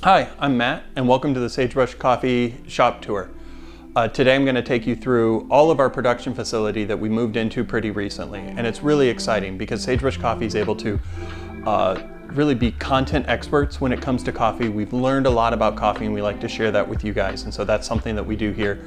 Hi, I'm Matt, and welcome to the Sagebrush Coffee shop tour. Today I'm going to take you through all of our production facility that we moved into pretty recently, and it's really exciting because Sagebrush Coffee is able to really be content experts when it comes to coffee. We've learned a lot about coffee and we like to share that with you guys, and so that's something that we do here.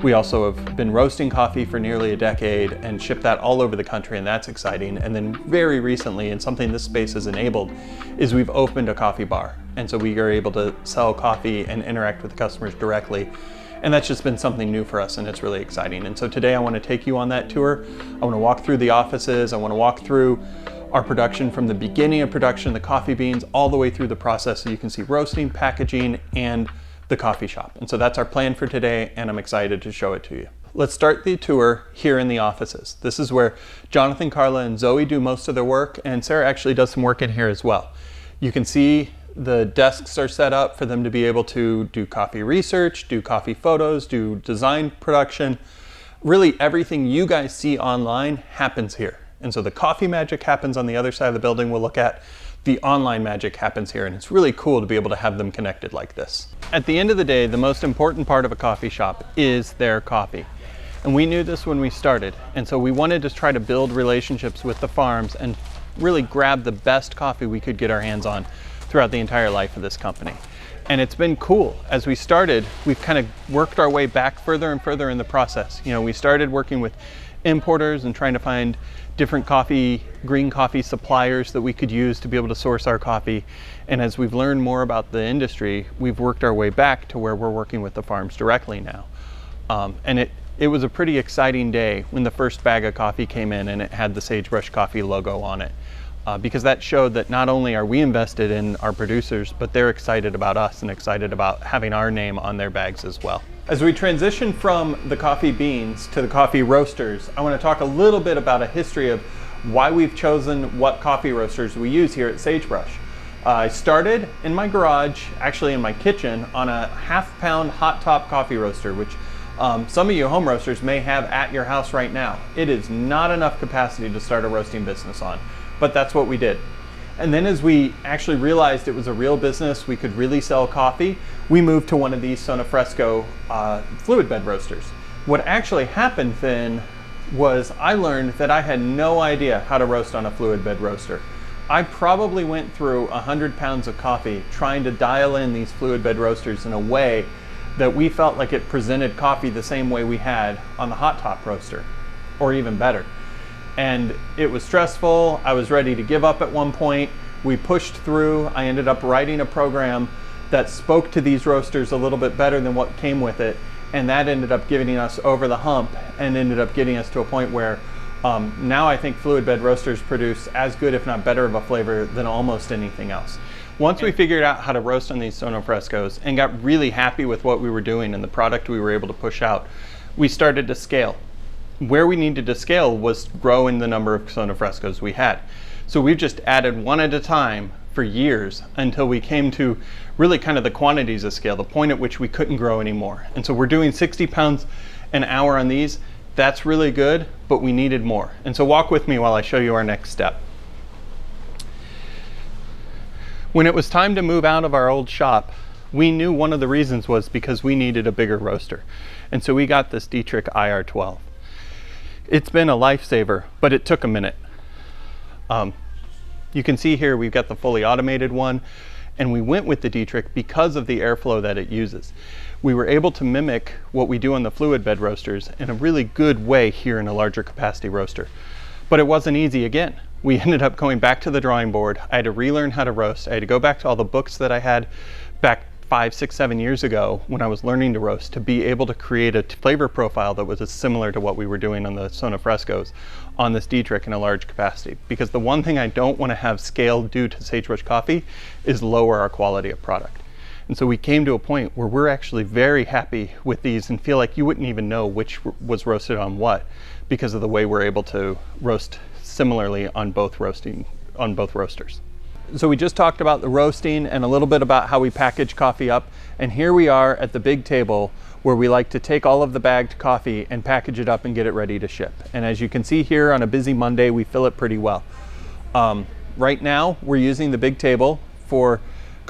We also have been roasting coffee for nearly a decade and ship that all over the country, and that's exciting. And then very recently, and something this space has enabled, is we've opened a coffee bar. And so we are able to sell coffee and interact with the customers directly. And that's just been something new for us, and it's really exciting. And so today I want to take you on that tour. I want to walk through the offices. I want to walk through our production from the beginning of production, the coffee beans, all the way through the process, so you can see roasting, packaging, and the coffee shop. And so that's our plan for today, and I'm excited to show it to you. Let's start the tour here in the offices. This is where Jonathan, Carla, and Zoe do most of their work, and Sarah actually does some work in here as well. You can see the desks are set up for them to be able to do coffee research, do coffee photos, do design production. Really everything you guys see online happens here. And so the coffee magic happens on the other side of the building we'll look at. The online magic happens here, and it's really cool to be able to have them connected like this. At the end of the day, the most important part of a coffee shop is their coffee. And we knew this when we started, and so we wanted to try to build relationships with the farms and really grab the best coffee we could get our hands on throughout the entire life of this company. And it's been cool. As we started, we've kind of worked our way back further and further in the process. You know, we started working with importers and trying to find different green coffee suppliers that we could use to be able to source our coffee. And as we've learned more about the industry, we've worked our way back to where we're working with the farms directly now. And it was a pretty exciting day when the first bag of coffee came in and it had the Sagebrush Coffee logo on it. Because that showed that not only are we invested in our producers, but they're excited about us and excited about having our name on their bags as well. As we transition from the coffee beans to the coffee roasters, I want to talk a little bit about a history of why we've chosen what coffee roasters we use here at Sagebrush. I started in my garage, actually in my kitchen, on a half-pound hot top coffee roaster, which some of you home roasters may have at your house right now. It is not enough capacity to start a roasting business on, but that's what we did. And then as we actually realized it was a real business, we could really sell coffee, we moved to one of these Sonofresco fluid bed roasters. What actually happened then was I learned that I had no idea how to roast on a fluid bed roaster. I probably went through 100 pounds of coffee trying to dial in these fluid bed roasters in a way that we felt like it presented coffee the same way we had on the hot top roaster, or even better. And it was stressful. I was ready to give up at one point. We pushed through. I ended up writing a program that spoke to these roasters a little bit better than what came with it. And that ended up getting us over the hump and ended up getting us to a point where now I think fluid bed roasters produce as good, if not better, of a flavor than almost anything else. Once we figured out how to roast on these Sonofrescos and got really happy with what we were doing and the product we were able to push out, we started to scale. Where we needed to scale was grow in the number of Sonofrescos we had. So we've just added one at a time for years until we came to really kind of the quantities of scale, the point at which we couldn't grow anymore. And so we're doing 60 pounds an hour on these. That's really good, but we needed more. And so walk with me while I show you our next step. When it was time to move out of our old shop, we knew one of the reasons was because we needed a bigger roaster. And so we got this Dietrich IR12. It's been a lifesaver, but it took a minute. You can see here we've got the fully automated one, and we went with the Dietrich because of the airflow that it uses. We were able to mimic what we do on the fluid bed roasters in a really good way here in a larger capacity roaster. But it wasn't easy again. We ended up going back to the drawing board. I had to relearn how to roast. I had to go back to all the books that I had back 5, 6, 7 years ago when I was learning to roast to be able to create a flavor profile that was as similar to what we were doing on the Sonofrescos on this Dietrich in a large capacity. Because the one thing I don't want to have scale due to Sagebrush Coffee is lower our quality of product. And so we came to a point where we're actually very happy with these and feel like you wouldn't even know which was roasted on what because of the way we're able to roast similarly on both roasters. So we just talked about the roasting and a little bit about how we package coffee up. And here we are at the big table where we like to take all of the bagged coffee and package it up and get it ready to ship. And as you can see here on a busy Monday, we fill it pretty well. Right now, we're using the big table for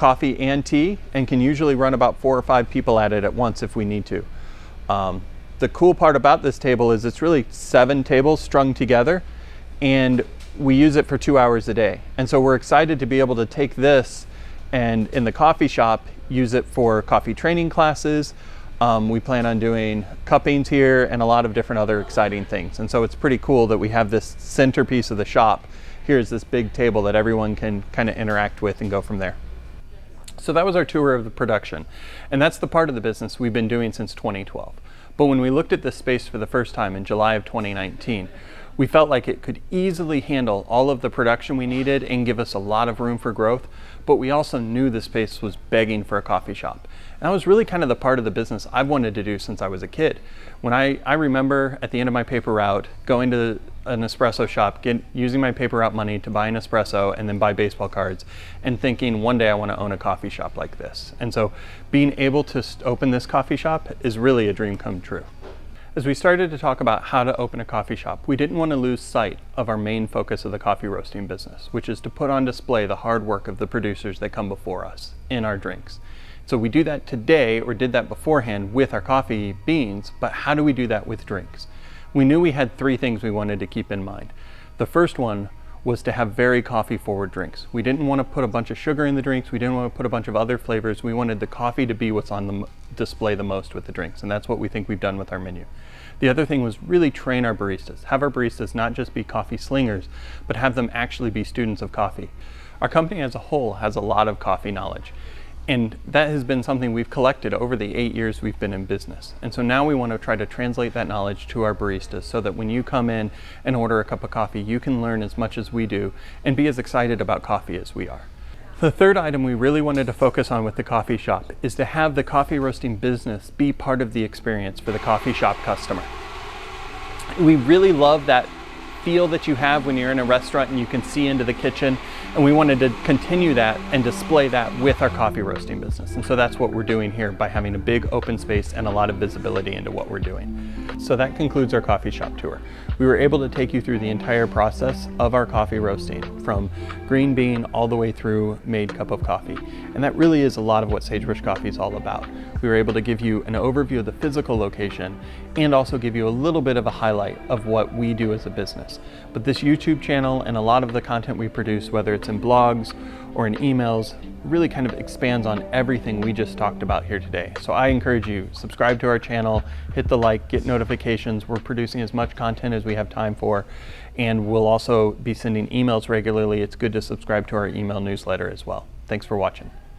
coffee and tea, and can usually run about 4 or 5 people at it at once if we need to. The cool part about this table is it's really 7 tables strung together, and we use it for 2 hours a day. And so we're excited to be able to take this and in the coffee shop use it for coffee training classes. We plan on doing cuppings here and a lot of different other exciting things. And so it's pretty cool that we have this centerpiece of the shop. Here's this big table that everyone can kind of interact with and go from there. So that was our tour of the production. And that's the part of the business we've been doing since 2012. But when we looked at this space for the first time in July of 2019, we felt like it could easily handle all of the production we needed and give us a lot of room for growth. But we also knew the space was begging for a coffee shop. And that was really kind of the part of the business I've wanted to do since I was a kid. When I remember at the end of my paper route going to an espresso shop, using my paper route money to buy an espresso and then buy baseball cards, and thinking one day I want to own a coffee shop like this. And so being able to open this coffee shop is really a dream come true. As we started to talk about how to open a coffee shop, we didn't want to lose sight of our main focus of the coffee roasting business, which is to put on display the hard work of the producers that come before us in our drinks. So we do that today, or did that beforehand, with our coffee beans, but how do we do that with drinks? We knew we had 3 things we wanted to keep in mind. The first one was to have very coffee forward drinks. We didn't want to put a bunch of sugar in the drinks. We didn't want to put a bunch of other flavors. We wanted the coffee to be what's on the display the most with the drinks, and that's what we think we've done with our menu. The other thing was really train our baristas. Have our baristas not just be coffee slingers, but have them actually be students of coffee. Our company as a whole has a lot of coffee knowledge, and that has been something we've collected over the 8 years we've been in business. And so now we want to try to translate that knowledge to our baristas so that when you come in and order a cup of coffee, you can learn as much as we do and be as excited about coffee as we are. The third item we really wanted to focus on with the coffee shop is to have the coffee roasting business be part of the experience for the coffee shop customer. We really love that feel that you have when you're in a restaurant and you can see into the kitchen, and we wanted to continue that and display that with our coffee roasting business. And so that's what we're doing here by having a big open space and a lot of visibility into what we're doing. So that concludes our coffee shop tour. We were able to take you through the entire process of our coffee roasting, from green bean all the way through made cup of coffee. And that really is a lot of what Sagebrush Coffee is all about. We were able to give you an overview of the physical location and also give you a little bit of a highlight of what we do as a business. But this YouTube channel and a lot of the content we produce, whether it's in blogs or in emails, really kind of expands on everything we just talked about here today. So I encourage you, subscribe to our channel, hit the like, get notifications. We're producing as much content as we have time for, and we'll also be sending emails regularly. It's good to subscribe to our email newsletter as well. Thanks for watching.